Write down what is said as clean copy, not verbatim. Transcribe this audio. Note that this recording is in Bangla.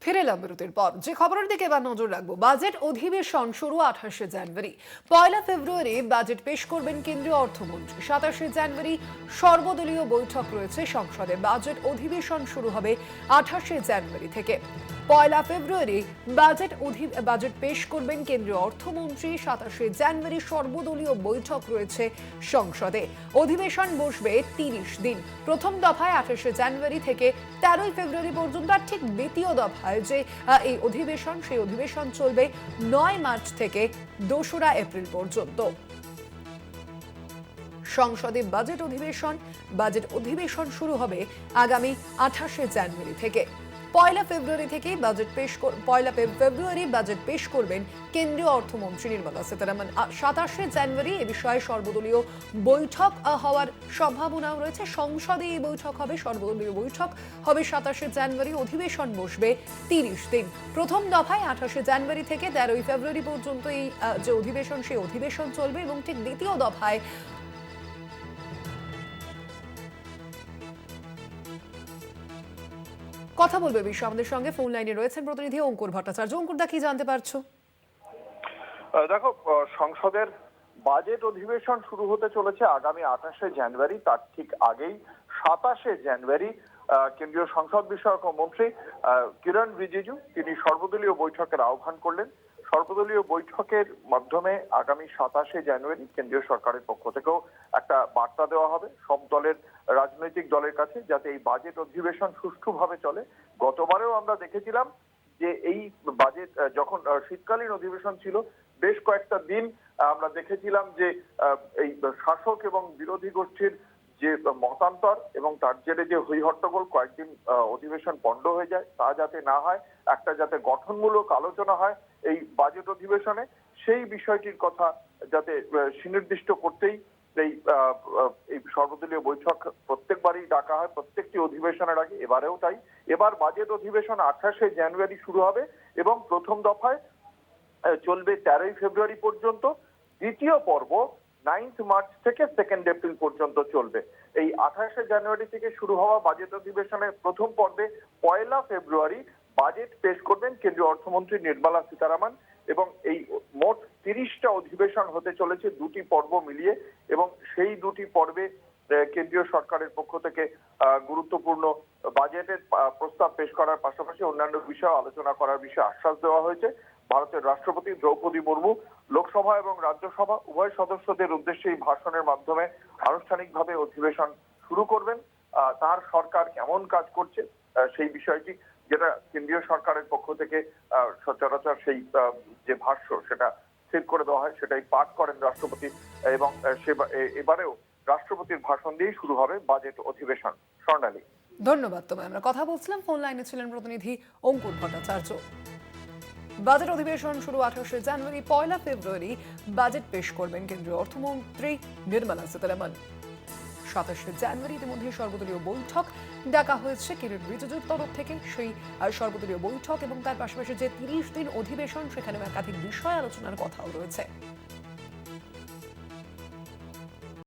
ফিরে এলাম বিরতির পর। যে খবরের দিকে এবার নজর রাখবো, বাজেট অধিবেশন শুরু 28শে জানুয়ারি। 1 ফেব্রুয়ারি বাজেট পেশ করবেন কেন্দ্রীয় অর্থমন্ত্রী। 27শে জানুয়ারি সর্বদলীয় বৈঠক রয়েছে সংসদে। বাজেট অধিবেশন শুরু হবে 28শে জানুয়ারি থেকে। 1 ফেব্রুয়ারি বাজেট পেশ করবেন কেন্দ্রীয় অর্থমন্ত্রী। 27শে জানুয়ারি সর্বদলীয় বৈঠক রয়েছে সংসদে। অধিবেশন বসবে 30 দিন। প্রথম দফায় 28শে জানুয়ারি থেকে 13 ফেব্রুয়ারি পর্যন্ত, আর ঠিক দ্বিতীয় দফায় যে এই অধিবেশন, সেই অধিবেশন চলবে 9 মার্চ থেকে 2রা এপ্রিল পর্যন্ত। সংসদে বাজেট অধিবেশন শুরু হবে আগামী 28শে জানুয়ারি থেকে। 1 ফেব্রুয়ারি থেকে বাজেট পেশ করবেন কেন্দ্রীয় অর্থমন্ত্রী নির্মলা সীতারামন। 27শে জানুয়ারি এ বিষয়ে সর্বদলীয় বৈঠক হওয়ার সম্ভাবনাও রয়েছে। সংসদে এই বৈঠক হবে, সর্বদলীয় বৈঠক হবে 27শে জানুয়ারি। অধিবেশন বসবে 30 দিন। প্রথম দফায় 28শে জানুয়ারি থেকে 13 ফেব্রুয়ারি পর্যন্ত এই যে অধিবেশন, সেই অধিবেশন চলবে, এবং ঠিক দ্বিতীয় দফায় কথা বলবে বিষয়ে আমাদের সঙ্গে ফোন লাইনে রয়েছেন প্রতিনিধি অঙ্কুর ভট্টাচার্য। অঙ্কুর দা, কি জানতে পারছো? দেখো, সংসদের বাজেট অধিবেশন শুরু হতে চলেছে আগামী 28শে জানুয়ারি। তার ঠিক আগেই 27শে জানুয়ারি কেন্দ্রীয় সংসদ বিষয়ক মন্ত্রী কিরণ রিজিজু তিনি সর্বদলীয় বৈঠকের আহ্বান করলেন। সর্বদলীয় বৈঠকের মাধ্যমে আগামী 27শে জানুয়ারি কেন্দ্রীয় সরকারের পক্ষ থেকেও একটা বার্তা দেওয়া হবে সব রাজনৈতিক দলের কাছে, যাতে এই বাজেট অধিবেশন সুষ্ঠুভাবে চলে। গতবারেও আমরা দেখেছিলাম যে এই বাজেট যখন শীতকালীন অধিবেশন ছিল, বেশ কয়েকটা দিন আমরা দেখেছিলাম যে এই শাসক এবং বিরোধী গোষ্ঠীর যে মতান্তর এবং তার জেরে যে হই হট্টগোল, কয়েকদিন অধিবেশন বন্ধ হয়ে যায়, তা যাতে না হয়, একটা যাতে গঠনমূলক আলোচনা হয় এই বাজেট অধিবেশনে, সেই বিষয়টির কথা যাতে সুনির্দিষ্ট করতেই এই সর্বদলীয় বৈঠক প্রত্যেকবারই ডাকা হয় প্রত্যেকটি অধিবেশনের আগে। এবারেও তাই। এবার বাজেট অধিবেশন 28শে জানুয়ারি শুরু হবে এবং প্রথম দফায় চলবে 13 ফেব্রুয়ারি পর্যন্ত। দ্বিতীয় পর্ব 9 মার্চ থেকে 2 এপ্রিল পর্যন্ত চলবে। এই 28শে জানুয়ারি থেকে শুরু হওয়া বাজেট অধিবেশনের প্রথম পর্বে 1 ফেব্রুয়ারি বাজেট পেশ করবেন কেন্দ্রীয় অর্থমন্ত্রী নির্মলা সীতারামন, এবং এই মোট 30টা অধিবেশন হতে চলেছে দুটি পর্ব মিলিয়ে, এবং সেই দুটি পর্বে কেন্দ্রীয় সরকারের পক্ষ থেকে গুরুত্বপূর্ণ বাজেটের প্রস্তাব পেশ করার পাশাপাশি অন্যান্য বিষয়ে আলোচনা করার বিষয়ে আশ্বাস দেওয়া হয়েছে। ভারতের রাষ্ট্রপতি দ্রৌপদী মুর্মু লোকসভা এবং রাজ্যসভা উভয় সদস্যদের উদ্দেশ্যে এই ভাষণের মাধ্যমে আনুষ্ঠানিকভাবে অধিবেশন শুরু করবেন। তার সরকার কেমন কাজ করছে সেই বিষয়টি, যেটা কেন্দ্রীয় সরকারের পক্ষ থেকে সচরাচর সেই যে ভাষ্য সেটা স্থির করে দেওয়া হয়, সেটাই পাঠ করেন রাষ্ট্রপতি, এবং এবারেও রাষ্ট্রপতির ভাষণ দিয়েই শুরু হবে বাজেট অধিবেশন। স্বর্ণালী, ধন্যবাদ তোমায়। আমরা কথা বলছিলাম, ফোন লাইনে ছিলেন প্রতিনিধি অঙ্কুর ভট্টাচার্য। বাজেট অধিবেশন শুরু 28শে জানুয়ারি। 1 ফেব্রুয়ারি বাজেট পেশ করবেন কেন্দ্রীয় অর্থমন্ত্রী নির্মলা সীতারামন। 27শে জানুয়ারি ইতিমধ্যে সর্বদলীয় বৈঠক ডাকা হয়েছে কিরণ রিজিজুর তরফ থেকে। সেই সর্বদলীয় বৈঠক এবং তার পাশাপাশি যে 30 দিন অধিবেশন, সেখানেও একাধিক বিষয় আলোচনার কথাও রয়েছে।